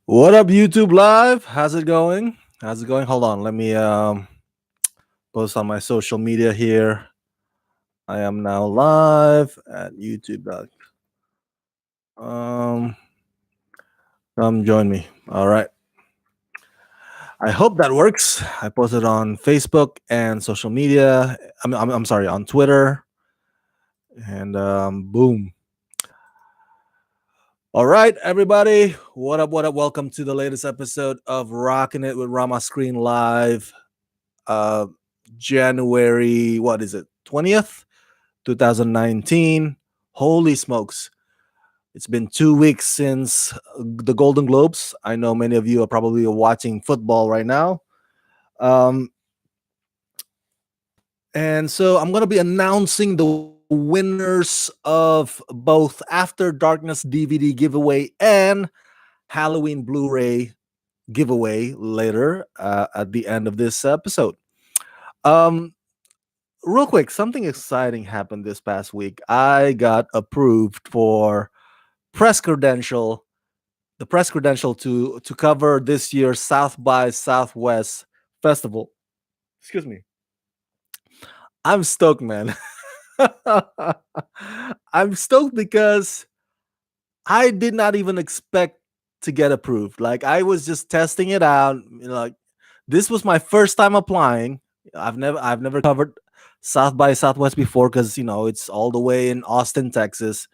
What up, YouTube Live? How's it going? How's it going? Hold on, let me post on my social media here. I am now live at YouTube. Um, Come join me. All right. I hope that works. I posted on Facebook and social media. I'm sorry, on Twitter. And boom. All right, everybody. What up? What up? Welcome to the latest episode of Rockin' It with Rama Screen Live. Uh, January, what is it? 20th, 2019. Holy smokes. It's been 2 weeks since the Golden Globes. I know many of you are probably watching football right now. Um, and so I'm going to be announcing the winners of both After Darkness DVD giveaway and Halloween Blu-ray giveaway later at the end of this episode. Um, Real quick, something exciting happened this past week. I got approved for press credential, the press credential to cover this year's South by Southwest festival. Excuse me. I'm stoked, man. I'm stoked because I did not even expect to get approved. Like I was just testing it out. Like this was my first time applying. I've never covered South by Southwest before because it's all the way in Austin, Texas.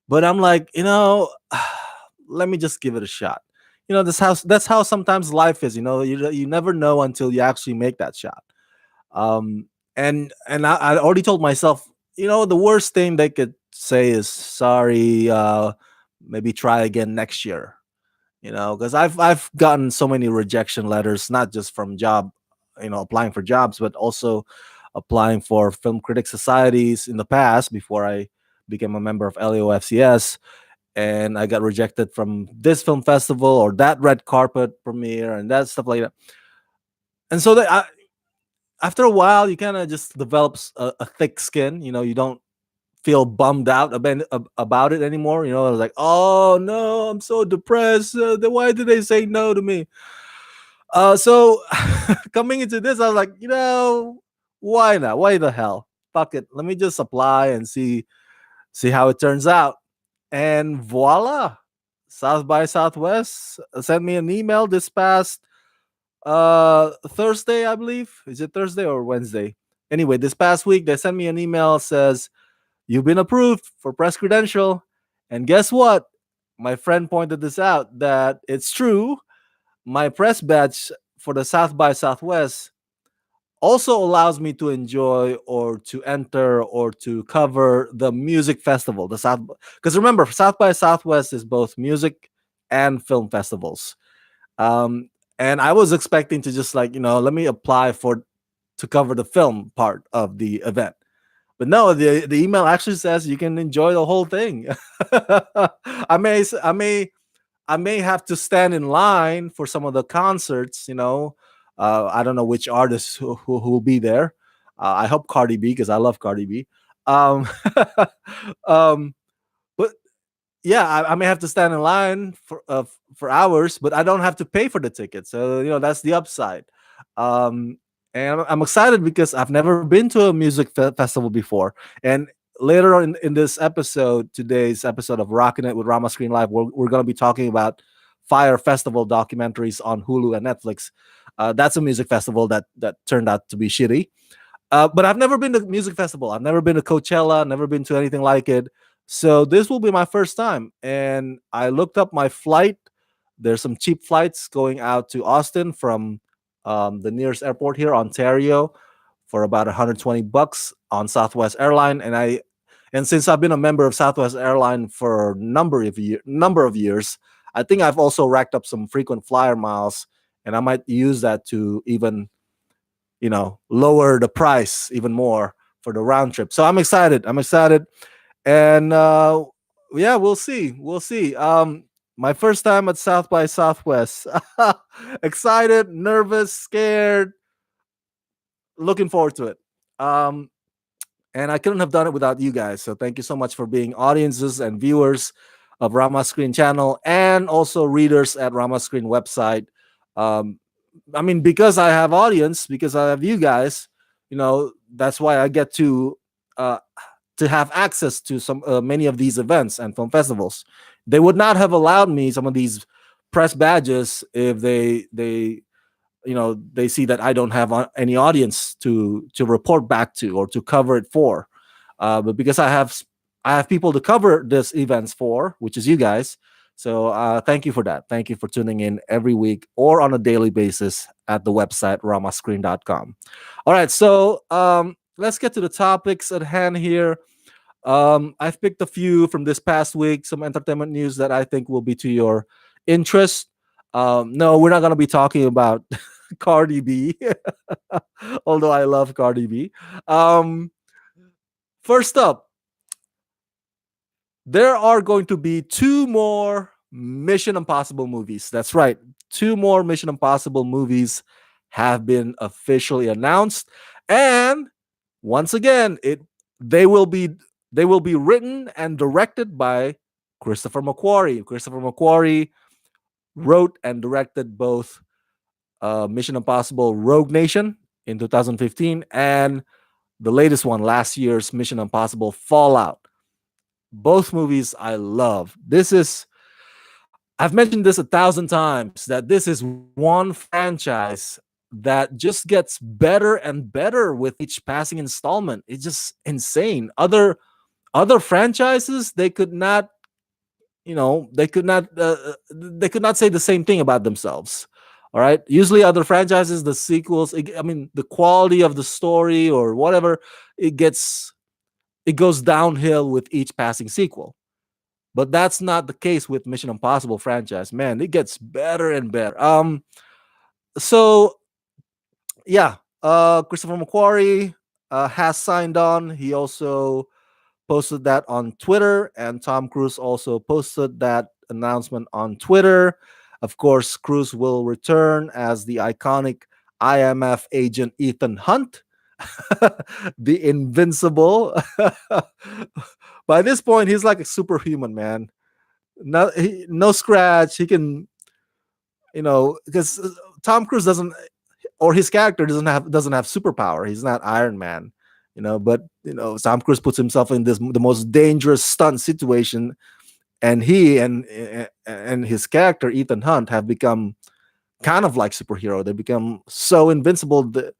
But I'm like, let me just give it a shot. That's how sometimes life is. You never know until you actually make that shot. Um, and I already told myself, the worst thing they could say is sorry. Maybe try again next year. Because I've gotten so many rejection letters, not just from applying for jobs, but also applying for film critic societies in the past before I became a member of LAOFCS. And I got rejected from this film festival or that red carpet premiere and that stuff like that. And so after a while, you kind of just develops a thick skin. You don't feel bummed out about it anymore. Like, oh no, I'm so depressed. Why did they say no to me? So coming into this, I was like, why not? Why the hell? Fuck it. Let me just apply and see how it turns out. And voila, South by Southwest sent me an email this past Thursday, I believe. Is it Thursday or Wednesday? Anyway, this past week they sent me an email says you've been approved for press credential. And guess what? My friend pointed this out that it's true. My press badge for the South by Southwest also allows me to enjoy or to enter or to cover the music festival, the South. Because remember, South by Southwest is both music and film festivals. Um, and I was expecting to just let me apply to cover the film part of the event. But no, the email actually says you can enjoy the whole thing. I may have to stand in line for some of the concerts. I don't know which artists who will be there. I hope Cardi B because I love Cardi B. Um, um, but yeah, I may have to stand in line for hours, but I don't have to pay for the ticket. So that's the upside. Um, and I'm excited because I've never been to a music festival before. And later on in this episode, today's episode of Rockin' It with Rama Screen Live, we're going to be talking about Fyre Festival documentaries on Hulu and Netflix. That's a music festival that turned out to be shitty. But I've never been to music festival. I've never been to Coachella. Never been to anything like it. So this will be my first time. And I looked up my flight. There's some cheap flights going out to Austin from the nearest airport here, Ontario, for about 120 bucks on Southwest Airline. And since I've been a member of Southwest Airline for a number of years, I think I've also racked up some frequent flyer miles, and I might use that to even lower the price even more for the round trip. So I'm excited. And yeah, we'll see. My first time at South by Southwest. Excited, nervous, scared, looking forward to it. And I couldn't have done it without you guys. So thank you so much for being audiences and viewers. of Rama Screen channel and also readers at Rama Screen website. Um, I mean, because I have audience, because I have you guys, that's why I get uh, to have access to some many of these events and film festivals. They would not have allowed me some of these press badges if they see that I don't have any audience to report back to or to cover it for. But because I have people to cover this events for, which is you guys. So thank you for that. Thank you for tuning in every week or on a daily basis at the website ramascreen.com. All right, so let's get to the topics at hand here. I've picked a few from this past week, some entertainment news that I think will be to your interest. No, we're not going to be talking about Cardi B, although I love Cardi B. Um, First up, there are going to be two more Mission Impossible movies. That's right. Two more Mission Impossible movies have been officially announced. And once again, they will be they will be written and directed by Christopher McQuarrie. Christopher McQuarrie wrote and directed both Mission Impossible Rogue Nation in 2015 and the latest one last year's Mission Impossible Fallout. Both movies I love. I've mentioned this 1,000 times that this is one franchise that just gets better and better with each passing installment. It's just insane. Other franchises, they could not say the same thing about themselves. All right. Usually, other franchises, the sequels, the quality of the story or whatever, it goes downhill with each passing sequel. But that's not the case with Mission Impossible franchise. Man, it gets better and better. So yeah, Christopher McQuarrie has signed on. He also posted that on Twitter, and Tom Cruise also posted that announcement on Twitter. Of course, Cruise will return as the iconic IMF agent Ethan Hunt, the invincible. By this point, he's like a superhuman, man. No scratch. He can, because Tom Cruise doesn't, or his character doesn't have superpower. He's not Iron Man, But Tom Cruise puts himself in the most dangerous stunt situation, and he and his character Ethan Hunt have become kind of like superhero. They become so invincible that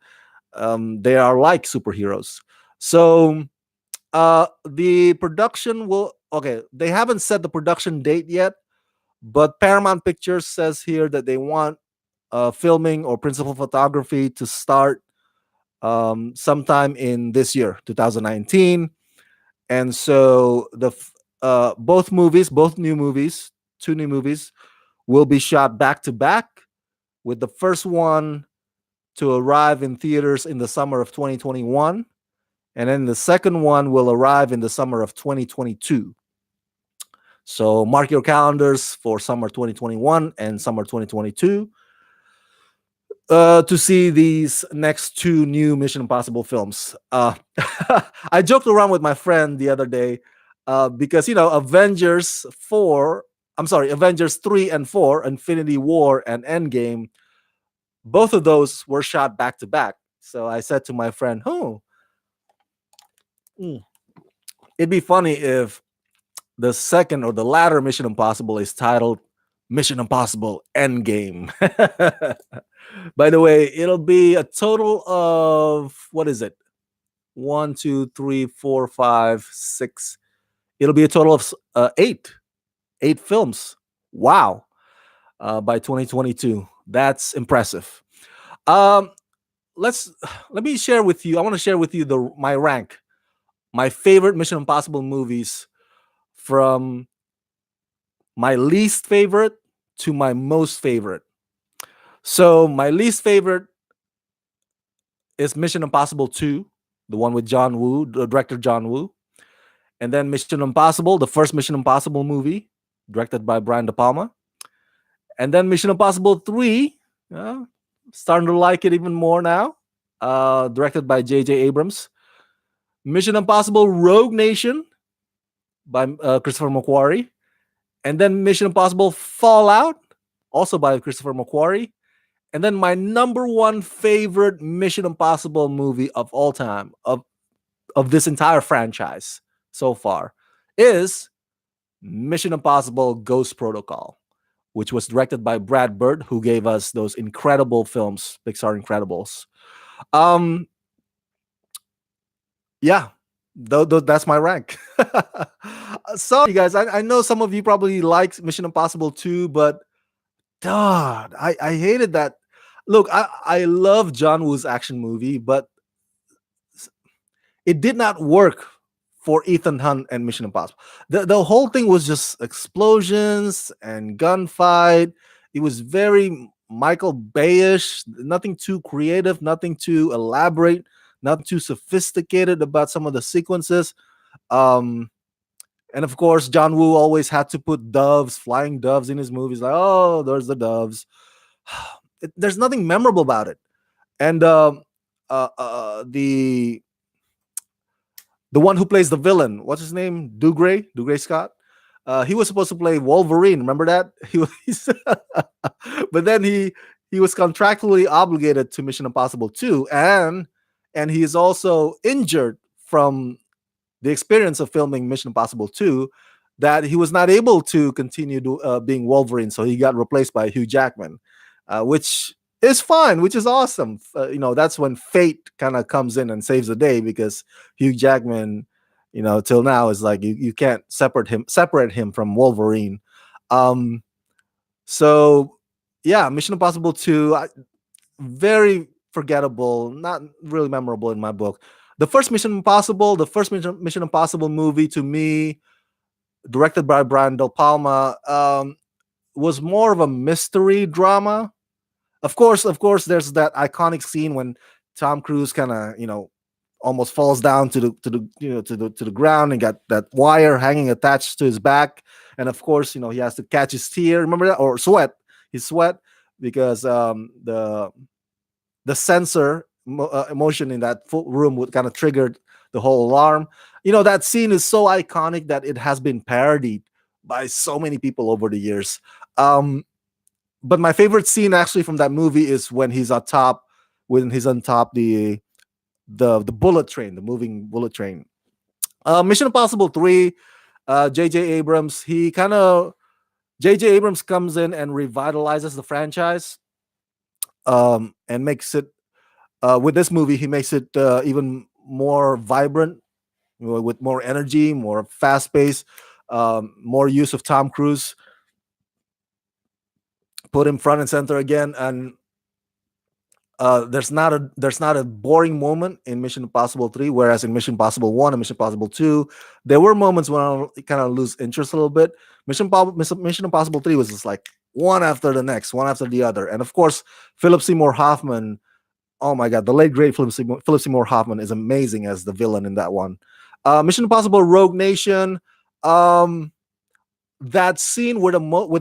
they are like superheroes. So the production will okay. They haven't set the production date yet, but Paramount Pictures says here that they want filming or principal photography to start sometime in this year, 2019. And so both new movies, two new movies, will be shot back to back, with the first one to arrive in theaters in the summer of 2021, and then the second one will arrive in the summer of 2022. So mark your calendars for summer 2021 and summer 2022 to see these next two new Mission Impossible films. I joked around with my friend the other day because Avengers 3 and 4, Infinity War and Endgame, both of those were shot back to back. So I said to my friend, it'd be funny if the second or the latter Mission Impossible is titled Mission Impossible Endgame. By the way, it'll be a total of, what is it? 1, 2, 3, 4, 5, 6. It'll be a total of eight films. Wow. By 2022. That's impressive. Let me share with you. I want to share with you my rank, my favorite Mission Impossible movies from my least favorite to my most favorite. So my least favorite is Mission Impossible 2, the one with John Woo, the director John Woo. And then Mission Impossible, the first Mission Impossible movie, directed by Brian De Palma. And then Mission Impossible 3, starting to like it even more now, directed by J.J. Abrams. Mission Impossible Rogue Nation by Christopher McQuarrie. And then Mission Impossible Fallout, also by Christopher McQuarrie. And then my number one favorite Mission Impossible movie of all time, of this entire franchise so far, is Mission Impossible Ghost Protocol, which was directed by Brad Bird, who gave us those incredible films, Pixar Incredibles. Um, yeah, that's my rank. Sorry, guys. I know some of you probably liked Mission Impossible 2, but God, I hated that. Look, I love John Woo's action movie, but it did not work for Ethan Hunt and Mission Impossible. The whole thing was just explosions and gunfight. It was very Michael Bayish, nothing too creative, nothing too elaborate, nothing too sophisticated about some of the sequences. Um, and of course, John Woo always had to put doves, flying doves in his movies. Like, oh, there's the doves. There's nothing memorable about it. And the one who plays the villain, what's his name? Dougray Scott. He was supposed to play Wolverine. Remember that? He was, but then he was contractually obligated to Mission Impossible 2, and he is also injured from the experience of filming Mission Impossible 2, that he was not able to continue being Wolverine, so he got replaced by Hugh Jackman, which is fine, which is awesome. That's when fate kind of comes in and saves the day, because Hugh Jackman, till now is like you can't separate him from Wolverine. So yeah, Mission Impossible 2, very forgettable, not really memorable in my book. The first Mission Impossible movie, to me, directed by Brian De Palma, was more of a mystery drama. Of course, there's that iconic scene when Tom Cruise kind of, almost falls down to the ground and got that wire hanging attached to his back, and of course, he has to catch his tear. Remember that, or his sweat, because the sensor emotion in that full room would kind of trigger the whole alarm. That scene is so iconic that it has been parodied by so many people over the years. But my favorite scene actually from that movie is when he's on top the bullet train, the moving bullet train. Mission Impossible 3, J.J. Abrams, J.J. Abrams comes in and revitalizes the franchise, and makes it, with this movie, he makes it even more vibrant, with more energy, more fast pace, more use of Tom Cruise, put him front and center again. And there's not a boring moment in Mission Impossible 3, whereas in Mission Impossible 1 and Mission Impossible 2, there were moments when I kind of lose interest a little bit. Mission Impossible 3 was just like one after the next, one after the other. And of course, Philip Seymour Hoffman, oh my God, the late great Philip Seymour Hoffman is amazing as the villain in that one. Mission Impossible Rogue Nation, that scene with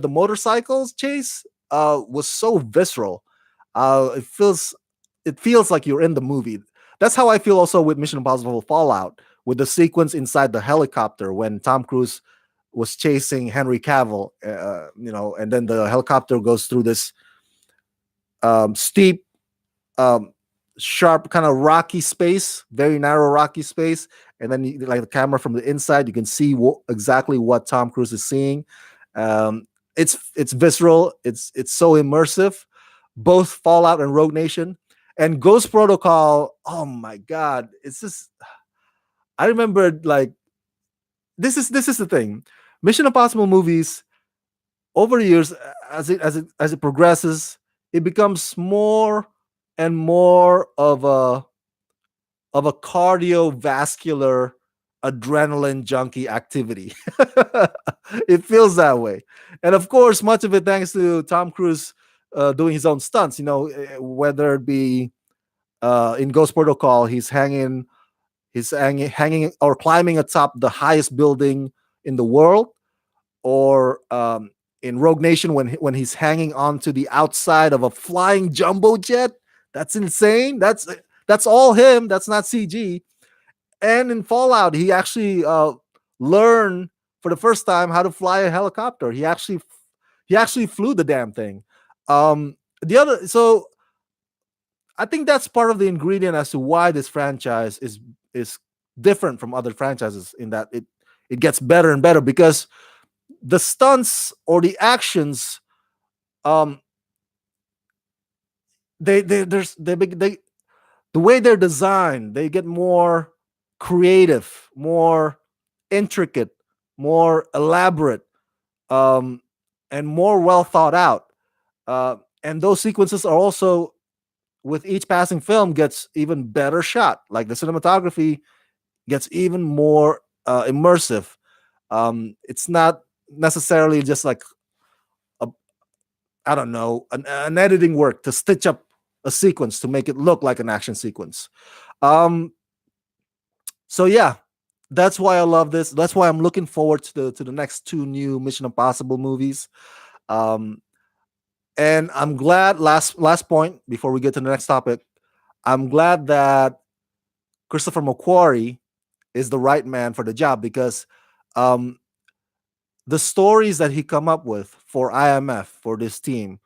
the motorcycles chase was so visceral. It feels like you're in the movie. That's how I feel also with Mission Impossible Fallout, with the sequence inside the helicopter when Tom Cruise was chasing Henry Cavill, and then the helicopter goes through this steep, sharp, kind of rocky space, very narrow rocky space, and then like the camera from the inside, you can see exactly what Tom Cruise is seeing. It's visceral. It's so immersive. Both Fallout and Rogue Nation. And Ghost Protocol, oh my God, it's just, I remember, like, this is the thing. Mission Impossible movies, over the years, as it progresses, it becomes more and more of a cardiovascular adrenaline junkie activity. It feels that way. And of course, much of it thanks to Tom Cruise doing his own stunts, whether it be in Ghost Protocol, he's hanging or climbing atop the highest building in the world, or in Rogue Nation when he's hanging onto the outside of a flying jumbo jet. That's insane. That's all him. That's not CG. And in Fallout, he actually learned for the first time how to fly a helicopter. He actually flew the damn thing. The other so I think that's part of the ingredient as to why this franchise is different from other franchises in that it gets better and better because the stunts or the actions, um they the way they're designed, they get more creative, more intricate, more elaborate, um and more well thought out. And those sequences are also, with each passing film, gets even better shot. Like the cinematography gets even more immersive. It's not necessarily just like a, I don't know, an editing work to stitch up a sequence to make it look like an action sequence. Um, so yeah, that's why I love this. That's why I'm looking forward to the next two new Mission Impossible movies. Um, and I'm glad. Last point before we get to the next topic. I'm glad that Christopher McQuarrie is the right man for the job because um, the stories that he come up with for IMF for this team,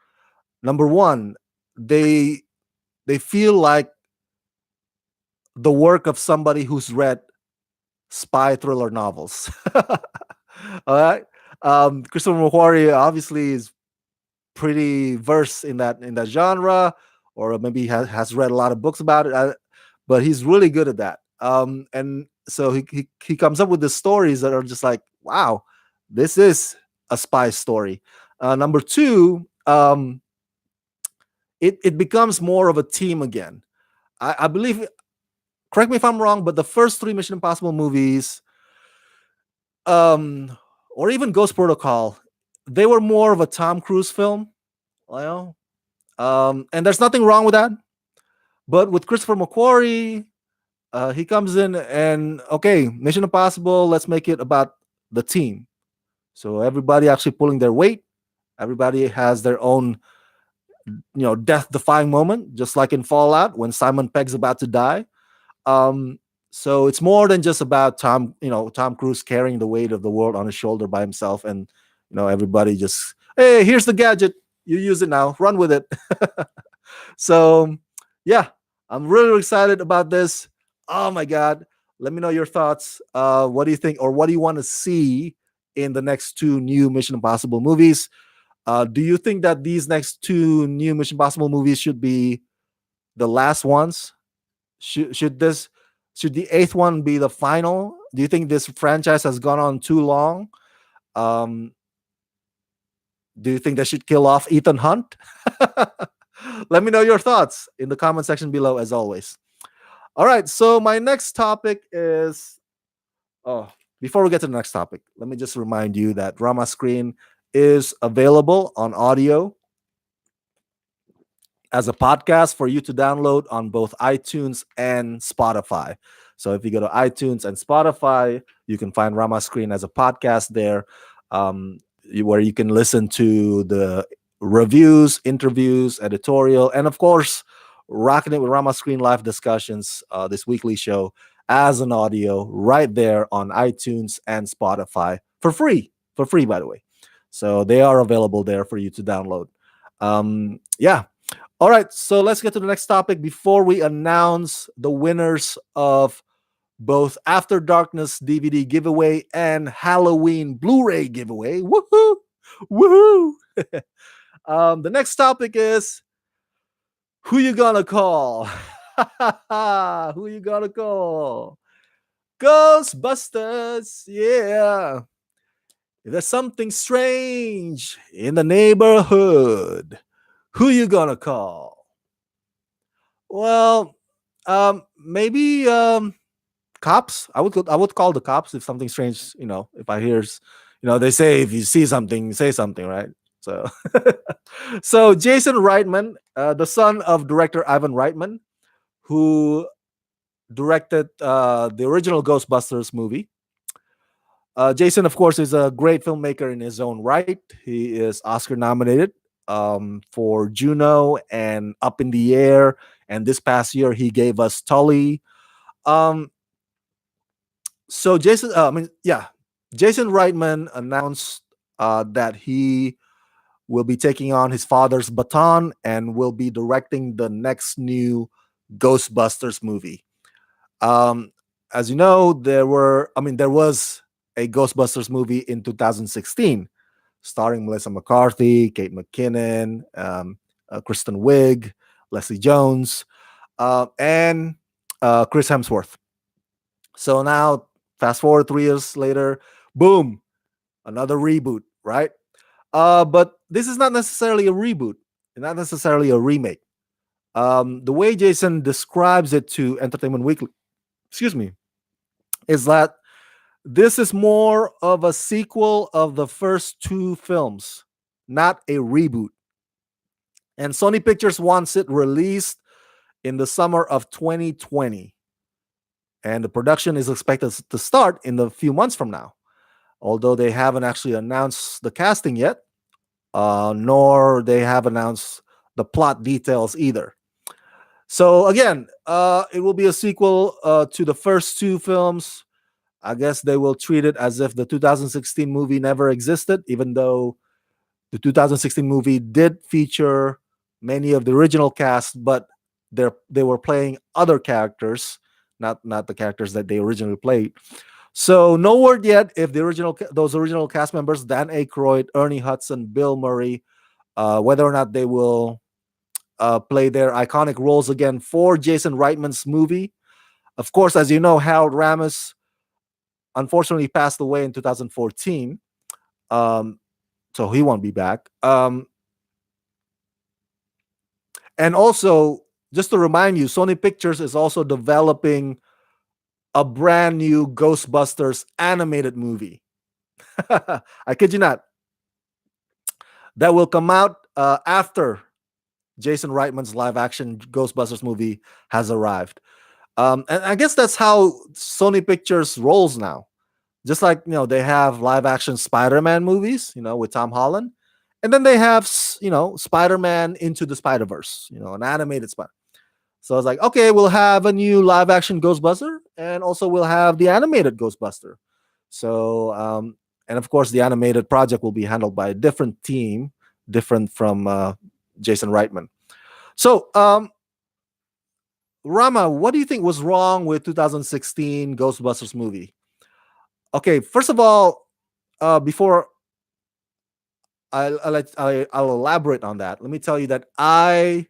number one, they they feel like the work of somebody who's read spy thriller novels. All right, Christopher McQuarrie obviously is pretty versed in that genre, or maybe has read a lot of books about it. But he's really good at that. And so he comes up with the stories that are just like, wow, this is a spy story. Number two, it becomes more of a team again. I believe. Correct me if I'm wrong, but the first three Mission Impossible movies, um, or even Ghost Protocol, they were more of a Tom Cruise film. Well, and there's nothing wrong with that. But with Christopher McQuarrie, he comes in and okay, Mission Impossible. Let's make it about the team. So everybody actually pulling their weight. Everybody has their own, death-defying moment, just like in Fallout when Simon Pegg's about to die. Um, so it's more than just about Tom Cruise carrying the weight of the world on his shoulder by himself, and everybody just, hey, here's the gadget, you use it now, run with it. So yeah, I'm really excited about this. Oh my god, let me know your thoughts. What do you think, or what do you want to see in the next two new Mission Impossible movies? Do you think that these next two new Mission Impossible movies should be the last ones? Should the eighth one be the final? Do you think this franchise has gone on too long? Um, do you think they should kill off Ethan Hunt? Let me know your thoughts in the comment section below, as always. All right, so my next topic is. Oh, before we get to the next topic, let me just remind you that Rama Screen is available on audio as a podcast for you to download on both iTunes and Spotify. So if you go to iTunes and Spotify, you can find Rama Screen as a podcast there, where you can listen to the reviews, interviews, editorial, and of course, Rocking It with Rama Screen live discussions, this weekly show as an audio right there on iTunes and Spotify for free. For free, by the way. So they are available there for you to download. Yeah. All right, so let's get to the next topic before we announce the winners of both After Darkness DVD giveaway and Halloween Blu-ray giveaway. Woohoo! Woohoo! The next topic is who you gonna call? Who you gonna call? Ghostbusters! Yeah. If there's something strange in the neighborhood, who you gonna call? Well, maybe cops. I would call the cops if something strange. If I hear, they say if you see something, say something, right? So, so Jason Reitman, the son of director Ivan Reitman, who directed the original Ghostbusters movie. Jason, of course, is a great filmmaker in his own right. He is Oscar nominated for Juno and Up in the Air, and this past year he gave us Tully. So Jason, I mean, yeah, Jason Reitman announced that he will be taking on his father's baton and will be directing the next new Ghostbusters movie. Um, as you know, there was a Ghostbusters movie in 2016 starring Melissa McCarthy, Kate McKinnon, Kristen Wiig, Leslie Jones, and Chris Hemsworth. So now, fast forward 3 years later, boom, another reboot, right? But this is not necessarily a reboot, not necessarily a remake. The way Jason describes it to Entertainment Weekly, excuse me, is that this is more of a sequel of the first two films, not a reboot. And Sony Pictures wants it released in the summer of 2020. And the production is expected to start in a few months from now, although they haven't actually announced the casting yet, nor they have announced the plot details either. So again, it will be a sequel to the first two films. I guess they will treat it as if the 2016 movie never existed, even though the 2016 movie did feature many of the original cast, but they were playing other characters, not the characters that they originally played. So no word yet if those original cast members, Dan Aykroyd, Ernie Hudson, Bill Murray, whether or not they will play their iconic roles again for Jason Reitman's movie. Of course, as you know, Harold Ramis unfortunately passed away in 2014, so he won't be back. And also, just to remind you, Sony Pictures is also developing a brand new Ghostbusters animated movie. I kid you not. That will come out after Jason Reitman's live action Ghostbusters movie has arrived. And I guess that's how Sony Pictures rolls now. Just like, they have live action Spider-Man movies, with Tom Holland. And then they have, Spider-Man Into the Spider-Verse, an animated Spider. So it's like, okay, we'll have a new live action Ghostbuster, and also we'll have the animated Ghostbuster. So, and of course, the animated project will be handled by a different team, different from Jason Reitman. So, Rama, what do you think was wrong with 2016 Ghostbusters movie? Okay, first of all, before I'll elaborate on that, let me tell you that I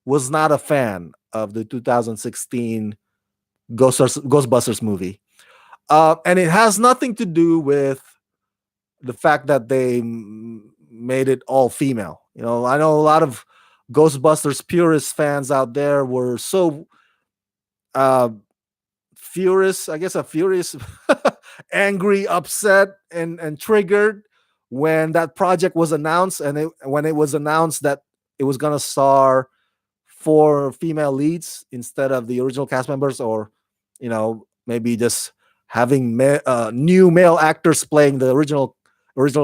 was not a fan of the 2016 Ghostbusters movie. And it has nothing to do with the fact that they made it all female. I know a lot of Ghostbusters purist fans out there were so uh, furious, I guess, angry, upset, and triggered when that project was announced, and when it was announced that it was gonna star four female leads instead of the original cast members, or maybe just having new male actors playing the original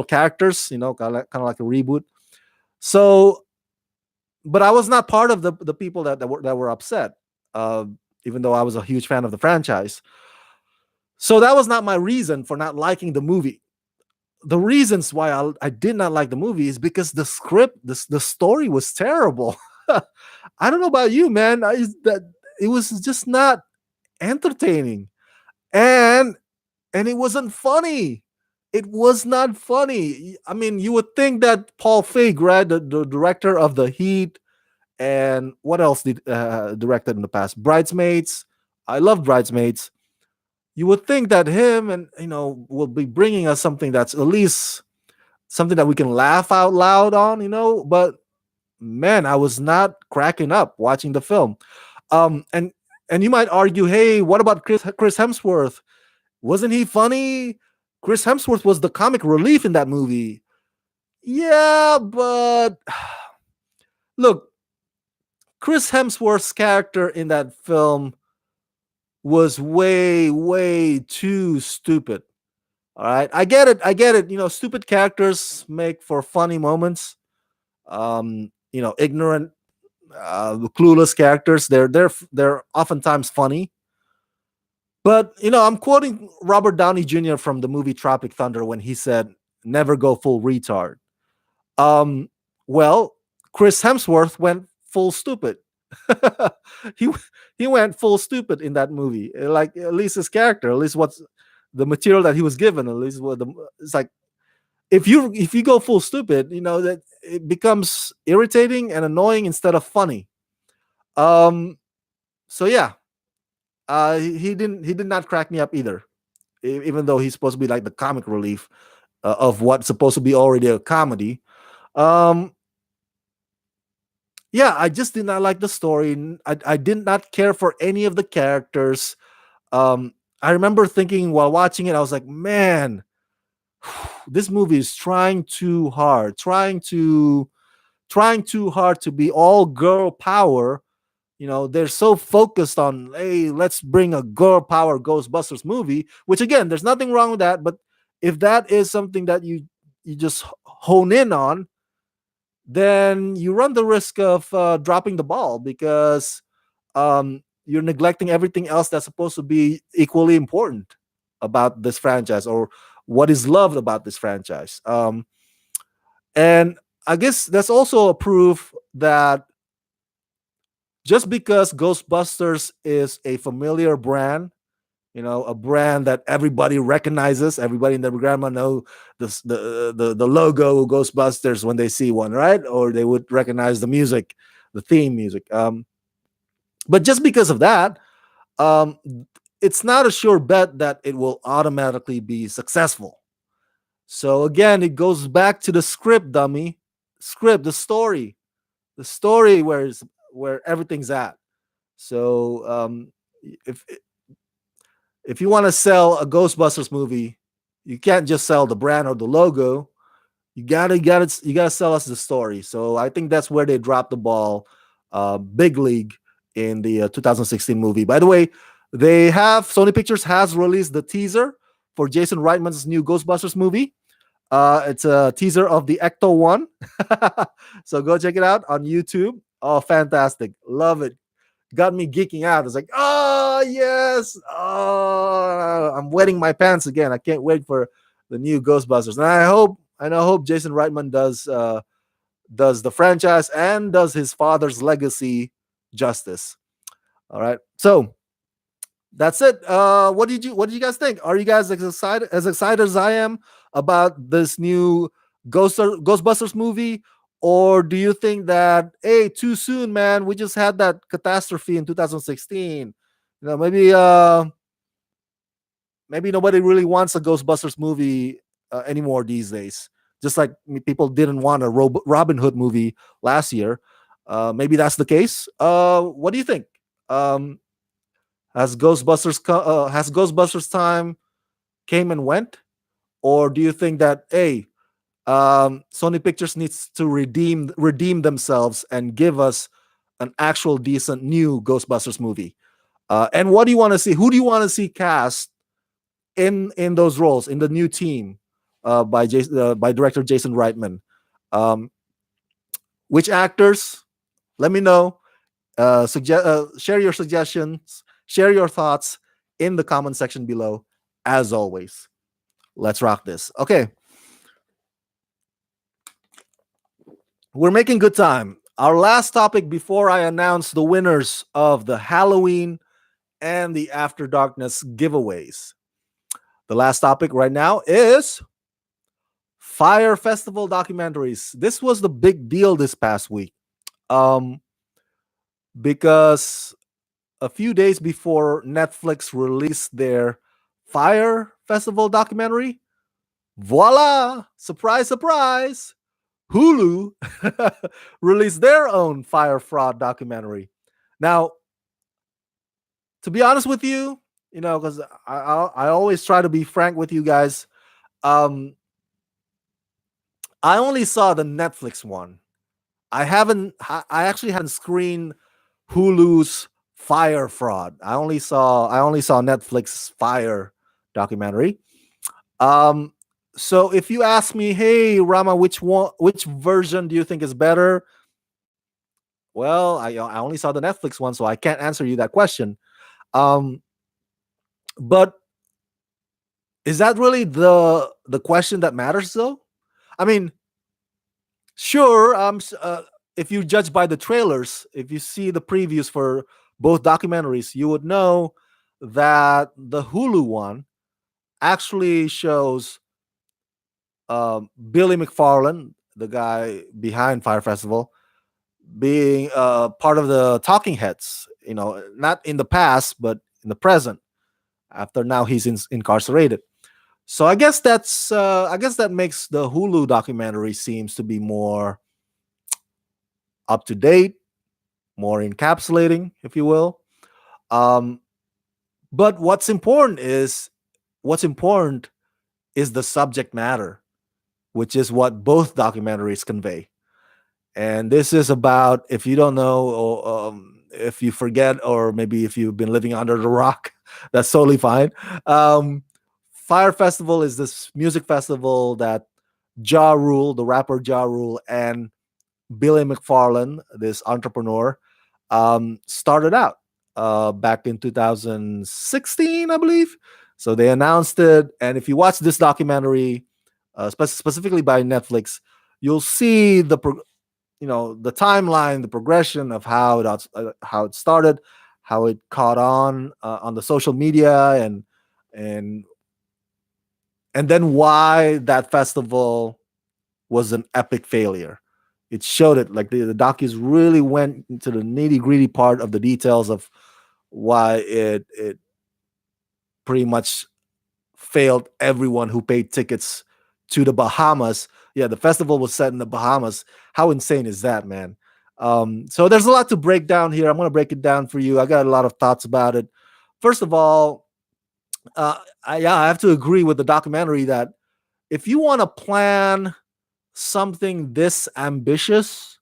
characters, kind of like a reboot. So, but I was not part of the people that were upset, uh, even though I was a huge fan of the franchise. So that was not my reason for not liking the movie. The reasons why I did not like the movie is because the script, the story was terrible. I don't know about you, man. That it was just not entertaining, and it wasn't funny. It was not funny. I mean, you would think that Paul Feig, right, the director of The Heat, and what else did directed in the past? Bridesmaids. I love Bridesmaids. You would think that him and will be bringing us something that's at least something that we can laugh out loud on, But man, I was not cracking up watching the film. And you might argue, hey, what about Chris Hemsworth? Wasn't he funny? Chris Hemsworth was the comic relief in that movie. Yeah, but look, Chris Hemsworth's character in that film was way, way too stupid. All right, I get it. Stupid characters make for funny moments. Ignorant, clueless characters. They're oftentimes funny. But I'm quoting Robert Downey Jr. from the movie Tropic Thunder when he said, "Never go full retard." Um, well, Chris Hemsworth went full stupid. he he went full stupid in that movie. Like, at least his character, at least what's the material that he was given, at least what it's like. If you go full stupid, that it becomes irritating and annoying instead of funny. Um, so yeah, he did not crack me up either. Even though he's supposed to be like the comic relief of what's supposed to be already a comedy. Um, yeah, I just did not like the story. I did not care for any of the characters. I remember thinking while watching it, I was like, man, this movie is trying too hard, trying too hard to be all girl power. They're so focused on, hey, let's bring a girl power Ghostbusters movie, which again, there's nothing wrong with that. But if that is something that you just hone in on, then you run the risk of dropping the ball because you're neglecting everything else that's supposed to be equally important about this franchise or what is loved about this franchise. And I guess that's also a proof that just because Ghostbusters is a familiar brand, a brand that everybody recognizes, everybody in their grandma know the logo Ghostbusters when they see one, right? Or they would recognize the music, the theme music. But just because of that, um, it's not a sure bet that it will automatically be successful. So again, it goes back to the script, dummy. Script, the story where everything's at. So if if you want to sell a Ghostbusters movie, you can't just sell the brand or the logo. You gotta sell us the story. So I think that's where they dropped the ball, big league in the 2016 movie. By the way, Sony Pictures has released the teaser for Jason Reitman's new Ghostbusters movie. It's a teaser of the Ecto One, so go check it out on YouTube. Oh, fantastic! Love it, got me geeking out. It's like, oh yes, oh, I'm wetting my pants again. I can't wait for the new Ghostbusters, and I hope Jason Reitman does the franchise and does his father's legacy justice. All right, so that's it. What did you guys think? Are you guys excited as I am about this new Ghostbusters movie? Or do you think that, hey, too soon, man? We just had that catastrophe in 2016. Maybe nobody really wants a Ghostbusters movie anymore these days. Just like people didn't want a Robin Hood movie last year. Maybe that's the case. What do you think? Um, has Ghostbusters time came and went, or do you think that, hey, Sony Pictures needs to redeem themselves and give us an actual decent new Ghostbusters movie? And what do you want to see? Who do you want to see cast in those roles in the new team by director Jason Reitman? Um, which actors? Let me know. Share your suggestions. Share your thoughts in the comment section below. As always, let's rock this. Okay, we're making good time. Our last topic before I announce the winners of the Halloween and the After Darkness giveaways. The last topic right now is Fyre Festival documentaries. This was the big deal this past week, um, because a few days before Netflix released their Fyre Festival documentary, voila! Surprise, surprise! Hulu released their own Fyre fraud documentary. Now, to be honest with you, because I always try to be frank with you guys. Um, I only saw the Netflix one. I actually haven't screened Hulu's Fyre fraud. I only saw Netflix Fyre documentary. Um, so if you ask me, hey Rama, which version do you think is better? Well, I only saw the Netflix one, so I can't answer you that question. Um, But is that really the question that matters, though? I mean, sure. If you judge by the trailers, if you see the previews for both documentaries, you would know that the Hulu one actually shows Billy McFarland, the guy behind Fire Festival, being part of the Talking Heads. Not in the past, but in the present. After now, he's incarcerated. So I guess that makes the Hulu documentary seems to be more up to date, more encapsulating, if you will. Um, but what's important is the subject matter, which is what both documentaries convey. And this is about, if you don't know, or if you forget, or maybe if you've been living under the rock, that's totally fine. Um, Fire Festival is this music festival that Ja Rule, the rapper Ja Rule, and Billy McFarland, this entrepreneur, started out back in 2016, I believe. So they announced it, and if you watch this documentary, specifically by Netflix, you'll see the timeline, the progression of how it started, how it caught on the social media, and and then why that festival was an epic failure. It showed it, like the docus really went into the nitty gritty part of the details of why it pretty much failed everyone who paid tickets to the Bahamas. Yeah, the festival was set in the Bahamas. How insane is that, man? So there's a lot to break down here. I'm going to break it down for you. I got a lot of thoughts about it. First of all, I have to agree with the documentary that if you want to plan something this ambitious,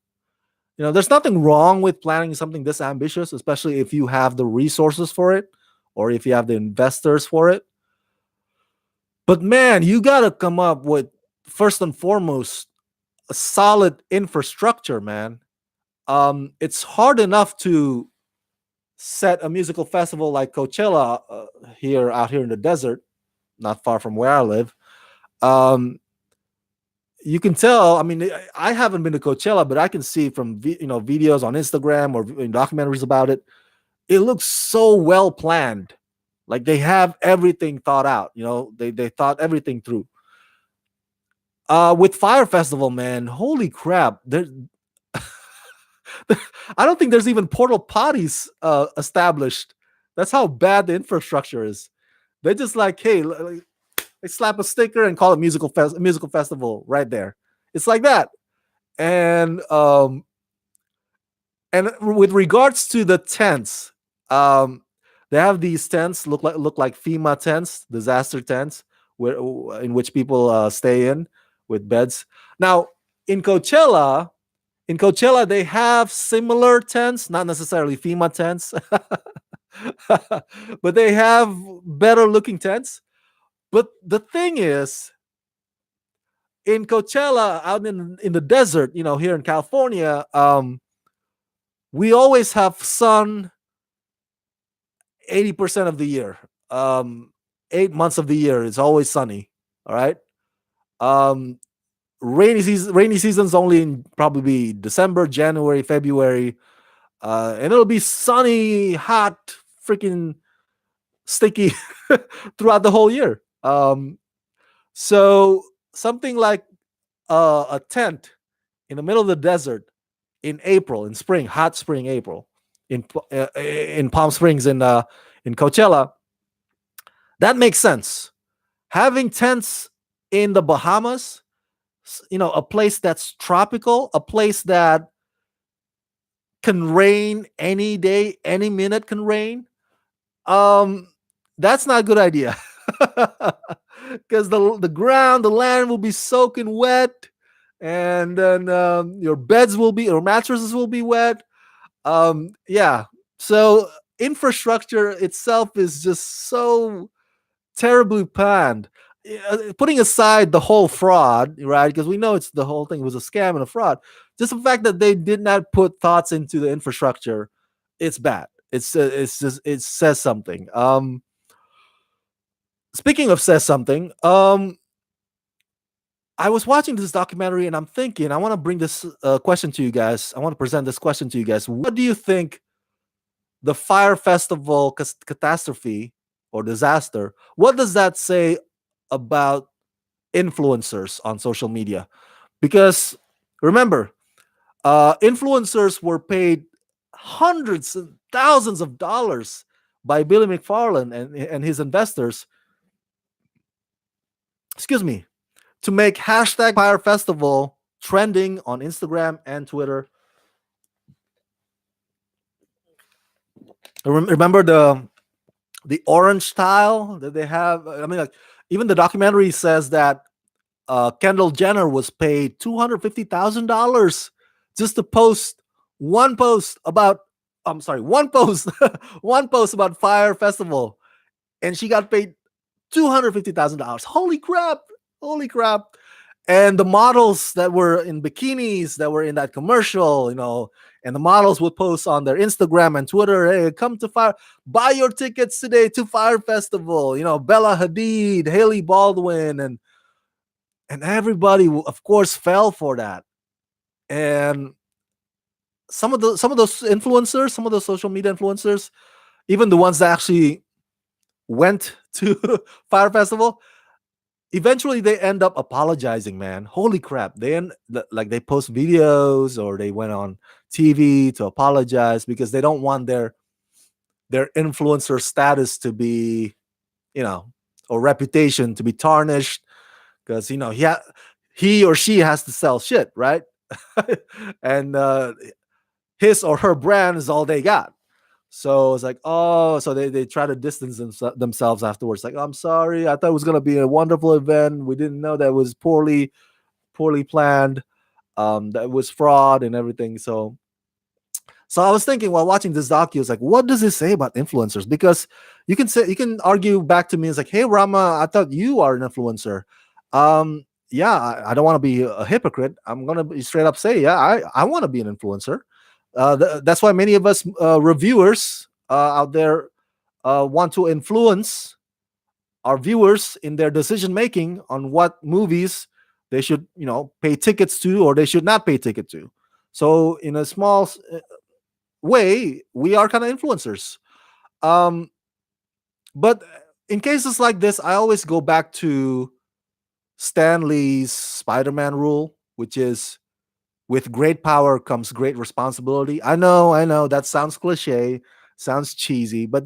there's nothing wrong with planning something this ambitious, especially if you have the resources for it or if you have the investors for it. But man, you got to come up with, first and foremost, a solid infrastructure, man. It's hard enough to set a musical festival like Coachella out here in the desert, not far from where I live. Um, you can tell. I mean, I haven't been to Coachella, but I can see from videos on Instagram or documentaries about it. It looks so well planned. Like they have everything thought out. They thought everything through. With Fire Festival, man, holy crap! I don't think there's even portal potties established. That's how bad the infrastructure is. They're just like, hey, they slap a sticker and call it musical festival right there. It's like that. And with regards to the tents, um, they have these tents look like FEMA tents, disaster tents, where in which people stay in with beds. Now in Coachella, they have similar tents, not necessarily FEMA tents, but they have better looking tents. But the thing is, in Coachella, out in the desert, here in California, we always have sun 80% of the year. 8 months of the year, it's always sunny. All right. Um, rainy season's only in probably December, January, February, and it'll be sunny, hot, freaking sticky throughout the whole year. So something like a tent in the middle of the desert in April, in spring, hot spring April, in Palm Springs, in Coachella, that makes sense. Having tents in the Bahamas, a place that's tropical, a place that can rain any day, any minute can rain. Um, that's not a good idea because the ground, the land will be soaking wet, and then your mattresses will be wet. Yeah, so infrastructure itself is just so terribly planned. Putting aside the whole fraud, right? Because we know the whole thing was a scam and a fraud. Just the fact that they did not put thoughts into the infrastructure, it's bad. It's just it says something. Speaking of says something, I was watching this documentary and I'm thinking, I want to bring this question to you guys. I want to present this question to you guys. What do you think the Fire Festival catastrophe or disaster, what does that say about influencers on social media? Because remember, influencers were paid hundreds and thousands of dollars by Billy McFarland and his investors, excuse me, to make hashtag Fire Festival trending on Instagram and Twitter. Remember the orange tile that they have? I mean, like, even the documentary says that Kendall Jenner was paid $250,000 just to post one post about. I'm sorry, one post, one post about Fire Festival, and she got paid $250,000. Holy crap! Holy crap! And the models that were in bikinis that were in that commercial, and the models would post on their Instagram and Twitter, "Hey, come to Fire, buy your tickets today to Fire Festival." Bella Hadid, Haley Baldwin, and everybody, of course, fell for that. And some of those influencers, some of those social media influencers, even the ones that actually went to Fire Festival, eventually they end up apologizing, man. Holy crap. Like they post videos or they went on TV to apologize because they don't want their influencer status to be, or reputation to be tarnished, because he or she has to sell shit, right? And his or her brand is all they got. So it's like, oh, so they try to distance themselves afterwards. Like, I'm sorry, I thought it was gonna be a wonderful event. We didn't know that was poorly planned. That was fraud and everything. So I was thinking while watching this docu, it's like, what does this say about influencers? Because you can argue back to me. It's like, hey Rama, I thought you are an influencer. Yeah, I don't want to be a hypocrite. I'm gonna be straight up say, yeah, I want to be an influencer. That's why many of us reviewers out there want to influence our viewers in their decision making on what movies they should, pay tickets to or they should not pay ticket to. So in a small way, we are kind of influencers. Um, but in cases like this, I always go back to Stan Lee's Spider-Man rule, which is, with great power comes great responsibility. I know that sounds cliche, sounds cheesy, but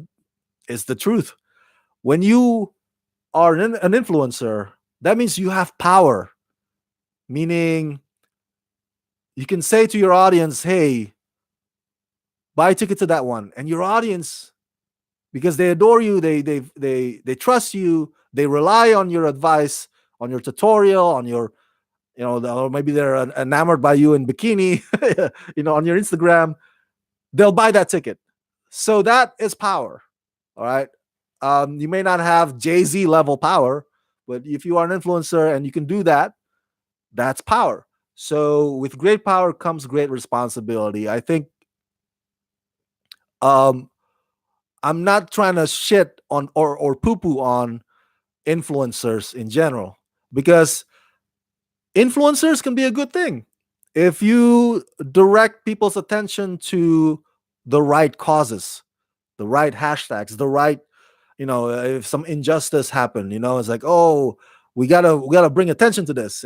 it's the truth. When you are an influencer, that means you have power, meaning you can say to your audience, hey, buy a ticket to that one. And your audience, because they adore you, they trust you, they rely on your advice, on your tutorial, on your, or maybe they're enamored by you in bikini, on your Instagram, they'll buy that ticket. So that is power. All right. You may not have Jay-Z level power, but if you are an influencer and you can do that, that's power. So with great power comes great responsibility. I think um, I'm not trying to shit on or poo-poo on influencers in general, because influencers can be a good thing if you direct people's attention to the right causes, the right hashtags, the right, if some injustice happened, it's like, oh, we gotta bring attention to this,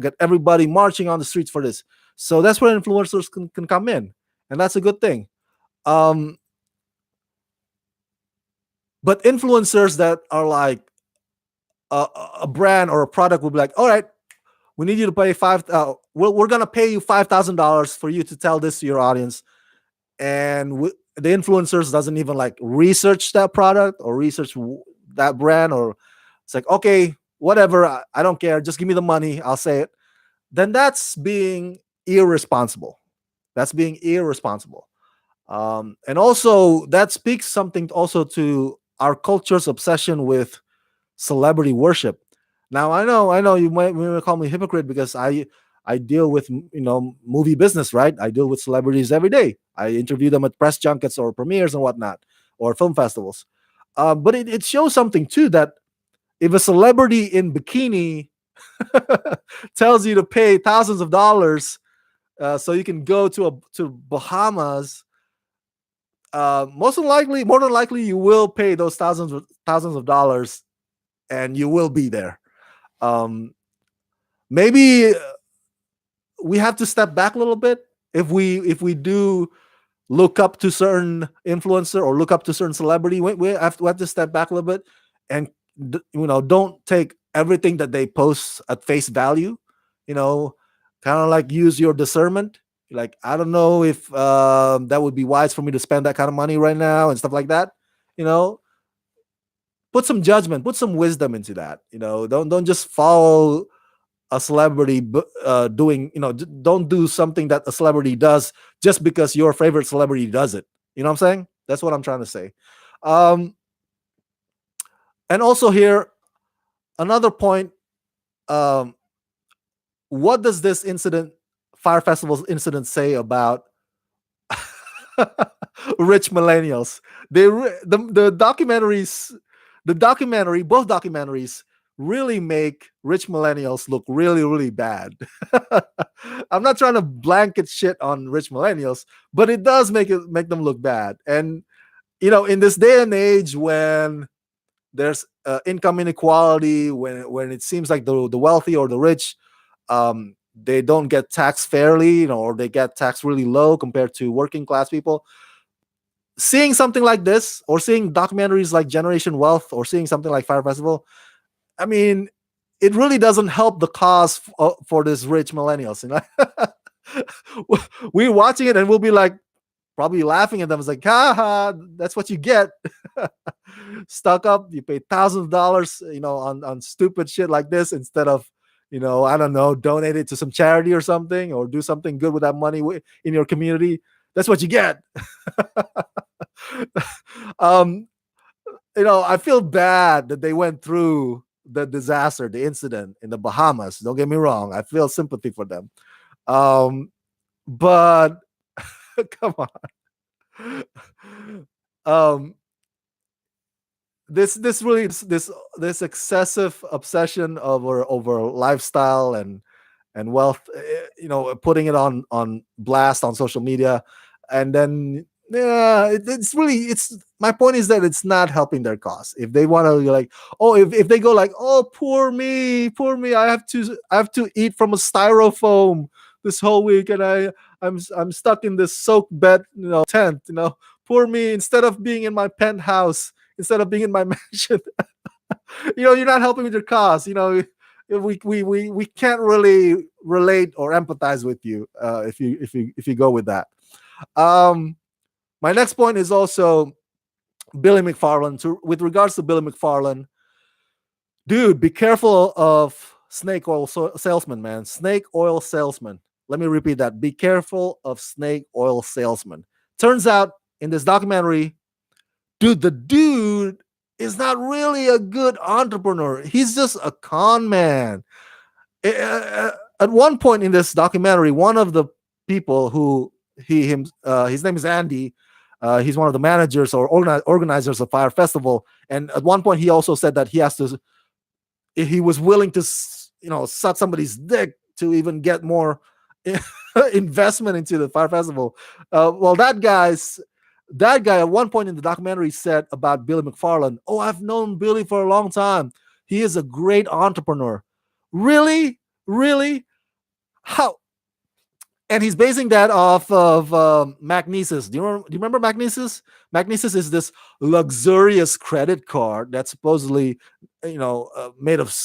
get everybody marching on the streets for this. So that's where influencers can come in, and that's a good thing. um but influencers that are like a brand or a product will be like, all right, we need you to pay we're gonna pay you $5,000 for you to tell this to your audience. And the influencers doesn't even like research that product or research that brand, or it's like, okay, whatever, I don't care, just give me the money, I'll say it. Then that's being irresponsible. That's being irresponsible. And also that speaks something also to our culture's obsession with celebrity worship. Now I know you might call me hypocrite because I deal with movie business, right? I deal with celebrities every day. I interview them at press junkets or premieres and whatnot, or film festivals. But it shows something too, that If a celebrity in bikini tells you to pay thousands of dollars so you can go to Bahamas, more than likely, you will pay those thousands of dollars, and you will be there. Um, Maybe we have to step back a little bit if we do look up to certain influencer or look up to certain celebrity. We have to step back a little bit and don't take everything that they post at face value. You know, kind of like use your discernment. Like, I don't know if that would be wise for me to spend that kind of money right now and stuff like that. You know, put some judgment, put some wisdom into that. Don't just follow a celebrity doing. Don't do something that a celebrity does just because your favorite celebrity does it. You know what I'm saying? That's what I'm trying to say. um and also here, another point. um what does this incident, Fire Festival's incident, say about rich millennials? The documentaries, both documentaries really make rich millennials look really, really bad. I'm not trying to blanket shit on rich millennials, but it does make them look bad. And in this day and age when there's income inequality, when it seems like the wealthy or the rich, they don't get taxed fairly, or they get taxed really low compared to working class people. Seeing something like this, or seeing documentaries like Generation Wealth, or seeing something like Fire Festival, I mean, it really doesn't help the cause for this rich millennials. We're watching it and we'll be like, probably laughing at them. It's like, haha, that's what you get. Stuck up, you pay thousands of dollars, on stupid shit like this, instead of, I don't know, donate it to some charity or something, or do something good with that money in your community. That's what you get. um, I feel bad that they went through the disaster, the incident in the Bahamas. Don't get me wrong. I feel sympathy for them. But come on. um this excessive obsession over lifestyle and wealth, putting it on blast on social media, and then, yeah, it's my point is that it's not helping their cause. If they want to, like, oh, if they go like, oh, poor me, I have to eat from a styrofoam this whole week, and I'm stuck in this soak bed, tent, poor me, instead of being in my penthouse, instead of being in my mansion. You're not helping with your cause. We can't really relate or empathize with you, if you go with that. um my next point is also Billy McFarland. With regards to Billy McFarland, dude, be careful of snake oil salesman, man. Snake oil salesman. Let me repeat that. Be careful of snake oil salesman. Turns out in this documentary, the dude is not really a good entrepreneur. He's just a con man. At one point in this documentary, one of the people who his name is Andy. He's one of the managers or organizers of Fire Festival. And at one point, he also said that he was willing to, suck somebody's dick to even get more investment into the Fire Festival. Well, that guy at one point in the documentary said about Billy McFarland, "Oh, I've known Billy for a long time. He is a great entrepreneur." Really, really, how? And he's basing that off of Magnesis. Do you remember Magnesis? Magnesis is this luxurious credit card that's supposedly, made of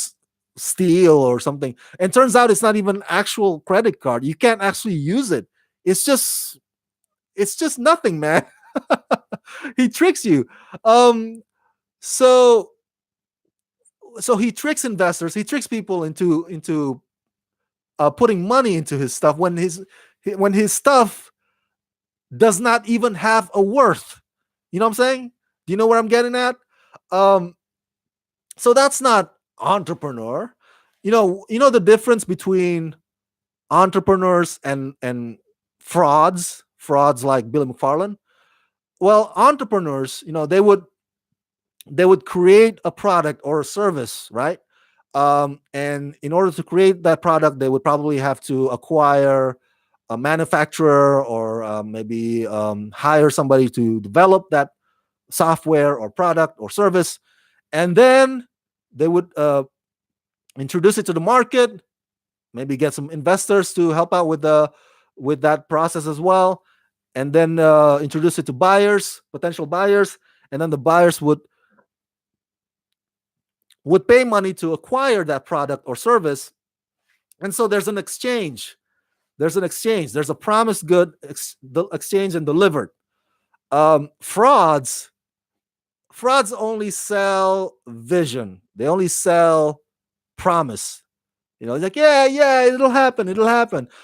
steel or something. And turns out it's not even actual credit card. You can't actually use it. It's just nothing, man. He tricks you. Um, so he tricks investors. He tricks people into putting money into his stuff when his stuff does not even have a worth. You know what I'm saying? Do you know what I'm getting at? Um, so that's not entrepreneur. You know the difference between entrepreneurs and frauds like Billy McFarland. Well, entrepreneurs, they would they would create a product or a service, right? And in order to create that product, they would probably have to acquire a manufacturer, or maybe hire somebody to develop that software or product or service. And then they would introduce it to the market, maybe get some investors to help out with that process as well, and then introduce it to buyers, potential buyers, and then the buyers would pay money to acquire that product or service. And so there's an exchange. There's a promised good exchange and delivered. Frauds only sell vision. They only sell promise. It's like, yeah, yeah, it'll happen.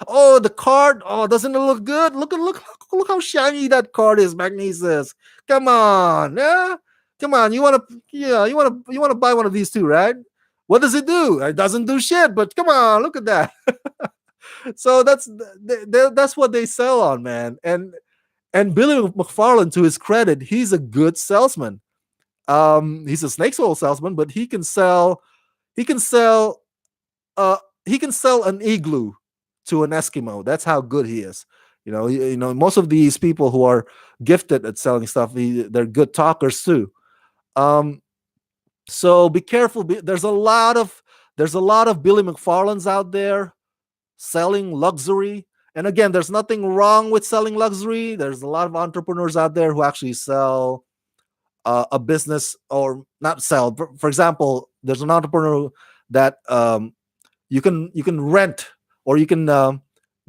Oh, the card, oh, doesn't it look good? Look how shiny that card is, Magnesis. Come on, yeah, come on. You wanna buy one of these too, right? What does it do? It doesn't do shit, but come on, look at that. So that's what they sell on, man. And Billy McFarland, to his credit, he's a good salesman. He's a snake oil salesman, but he can sell uh he can sell an igloo to an Eskimo. That's how good he is. Most of these people who are gifted at selling stuff, they're good talkers too. Um, so be careful. There's a lot of Billy McFarlands out there selling luxury. And again, there's nothing wrong with selling luxury. There's a lot of entrepreneurs out there who actually sell a business, or not sell. For example, there's an entrepreneur that you can rent, or you can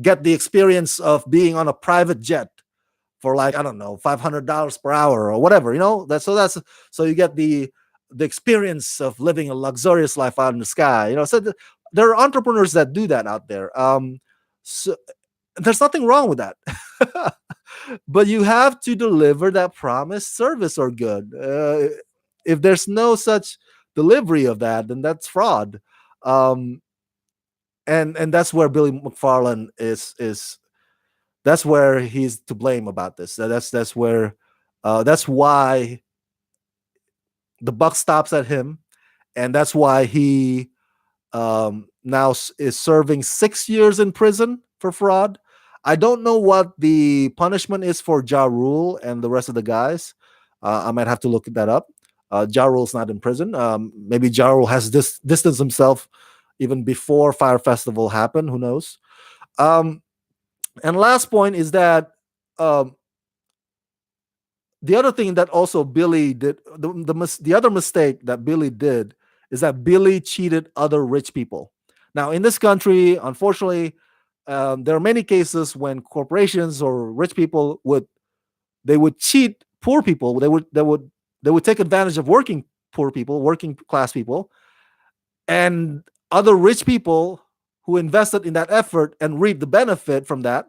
get the experience of being on a private jet for, like, I don't know, $500 per hour or whatever. So you get the experience of living a luxurious life out in the sky. There are entrepreneurs that do that out there. So there's nothing wrong with that. But you have to deliver that promised service or good. If there's no such delivery of that, then that's fraud. Um, and that's where Billy McFarland is. That's where he's to blame about this. That's why the buck stops at him, and that's why he now is serving 6 years in prison for fraud. I don't know what the punishment is for Ja Rule and the rest of the guys. I might have to look that up. Ja Rule's not in prison. Maybe Ja Rule has distanced himself even before Fire Festival happened. Who knows? Um, and last point is that um, the other thing that also Billy did, the other mistake that Billy did, is that Billy cheated other rich people. Now, in this country, unfortunately, there are many cases when corporations or rich people would cheat poor people. They would take advantage of working poor people, working class people, and other rich people who invested in that effort and reap the benefit from that.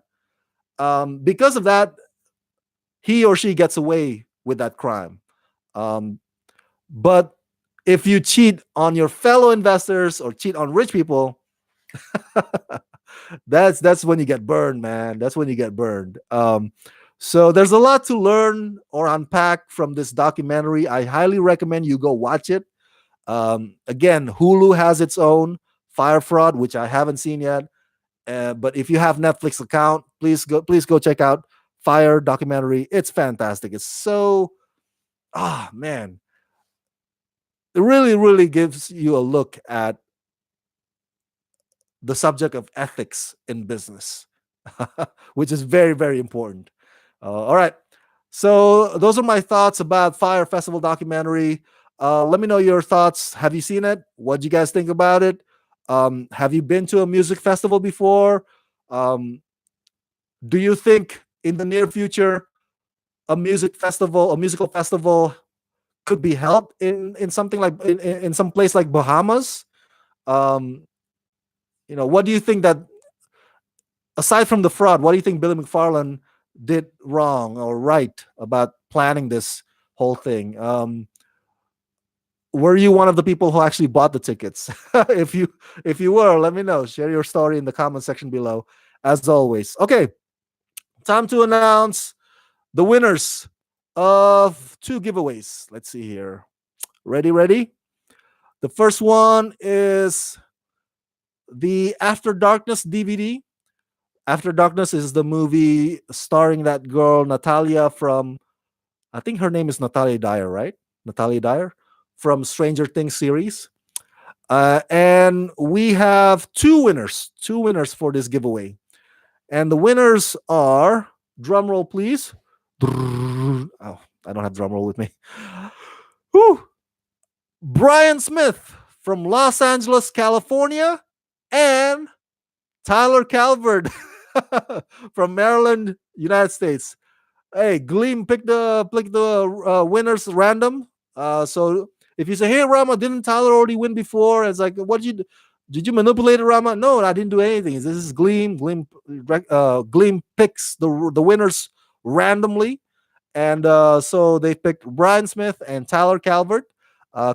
Because of that, he or she gets away with that crime. Um, but if you cheat on your fellow investors or cheat on rich people, that's when you get burned, man. That's when you get burned. So there's a lot to learn or unpack from this documentary. I highly recommend you go watch it. Again, Hulu has its own Fire Fraud, which I haven't seen yet. But if you have Netflix account, please go check out Fyre documentary. It's fantastic. It's so, man, it really, really gives you a look at the subject of ethics in business, which is very, very important. All right. So those are my thoughts about Fire Festival documentary. Let me know your thoughts. Have you seen it? What do you guys think about it? Have you been to a music festival before? Um, do you think in the near future a musical festival could be held in something like in some place like Bahamas? Um, what do you think that, aside from the fraud, what do you think Billy McFarland did wrong or right about planning this whole thing? Were you one of the people who actually bought the tickets? If you were, let me know. Share your story in the comment section below, as always. Okay, time to announce the winners of two giveaways. Let's see here. Ready, ready? The first one is the After Darkness DVD. After Darkness is the movie starring that girl Natalia from, I think her name is Natalia Dyer, right? Natalia Dyer from Stranger Things series. And we have two winners for this giveaway. And the winners are, drum roll please. Oh, I don't have drum roll with me. Whew. Brian Smith from Los Angeles, California, and Tyler Calvert from Maryland, United States. Hey, Gleam, pick the winners random. So if you say, "Hey, Rama, didn't Tyler already win before?" It's like, "What did you do? Did you manipulate it, Rama?" No, I didn't do anything. This is Gleam. Gleam picks the winners randomly, and so they picked Brian Smith and Tyler Calvert.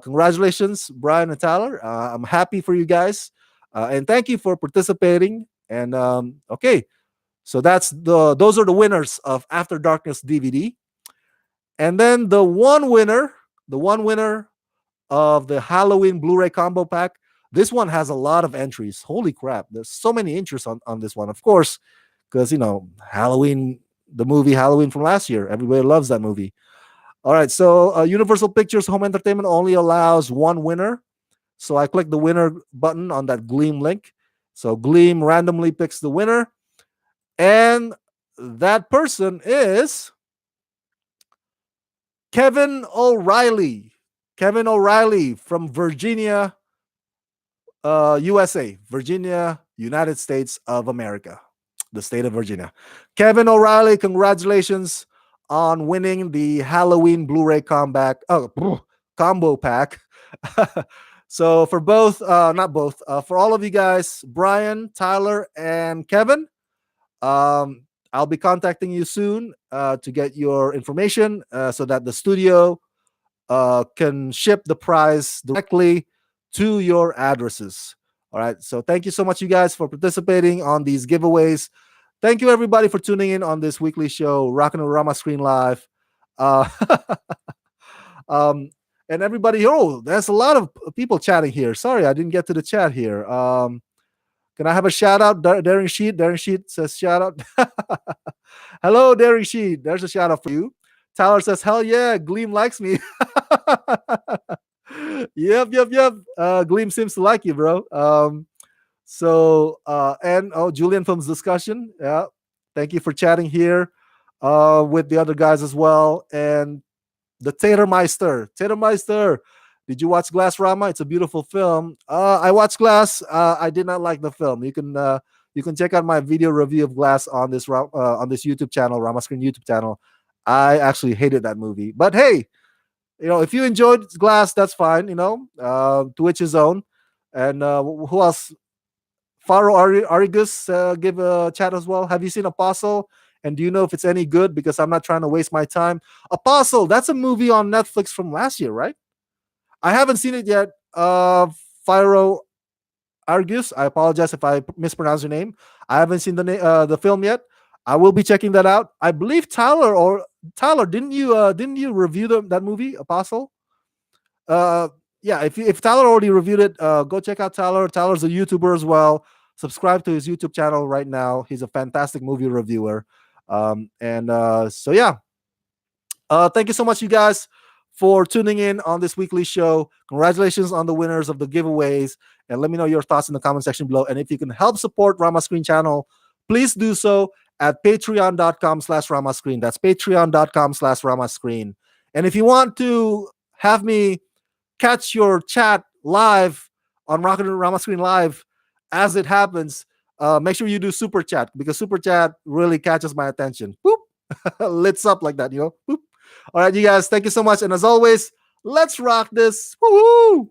Congratulations, Brian and Tyler. I'm happy for you guys, and thank you for participating. And okay, so those are the winners of After Darkness DVD. And then the one winner of the Halloween Blu-ray combo pack. This one has a lot of entries. Holy crap. There's so many entries on this one. Of course, because Halloween, the movie Halloween from last year. Everybody loves that movie. All right. So Universal Pictures Home Entertainment only allows one winner. So I click the winner button on that Gleam link. So Gleam randomly picks the winner. And that person is Kevin O'Reilly. Kevin O'Reilly from Virginia, USA. Virginia, United States of America. The state of Virginia. Kevin O'Reilly, congratulations on winning the Halloween Blu-ray combo pack. So for both, not both, for all of you guys, Brian, Tyler, and Kevin, I'll be contacting you soon to get your information so that the studio can ship the prize directly to your addresses. All right. So thank you so much, you guys, for participating on these giveaways. Thank you, everybody, for tuning in on this weekly show, Rockin' with Rama Screen Live. Uh, and everybody, there's a lot of people chatting here. Sorry, I didn't get to the chat here. Can I have a shout out? Daring Sheet. Daring Sheet says shout out. Hello, Daring Sheet. There's a shout out for you. Tyler says, hell yeah, Gleam likes me. Yep. Gleam seems to like you, bro. Julian Films Discussion. Yeah. Thank you for chatting here with the other guys as well. And the Tatermeister. Did you watch Glass, Rama? It's a beautiful film. I watched Glass. I did not like the film. You can check out my video review of Glass on this YouTube channel, Rama Screen YouTube channel. I actually hated that movie. But hey, if you enjoyed Glass, that's fine. To each his own. And who else? Faro Arigus give a chat as well. Have you seen Apostle? And do you know if it's any good? Because I'm not trying to waste my time. Apostle, that's a movie on Netflix from last year, right? I haven't seen it yet. Fyro Argus. I apologize if I mispronounce your name. I haven't seen the film yet. I will be checking that out. I believe Tyler, didn't you review that movie, Apostle? Yeah, if Tyler already reviewed it, go check out Tyler. Tyler's a YouTuber as well. Subscribe to his YouTube channel right now. He's a fantastic movie reviewer. So yeah. Thank you so much, you guys, for tuning in on this weekly show. Congratulations on the winners of the giveaways. And let me know your thoughts in the comment section below. And if you can help support Rama Screen channel, please do so at patreon.com/ramascreen. That's patreon.com/ramascreen. And if you want to have me catch your chat live on Rockin' with Rama Screen Live as it happens, make sure you do super chat, because super chat really catches my attention. Boop. Lights up like that, Boop. All right, you guys, thank you so much. And as always, let's rock this. Woo-hoo!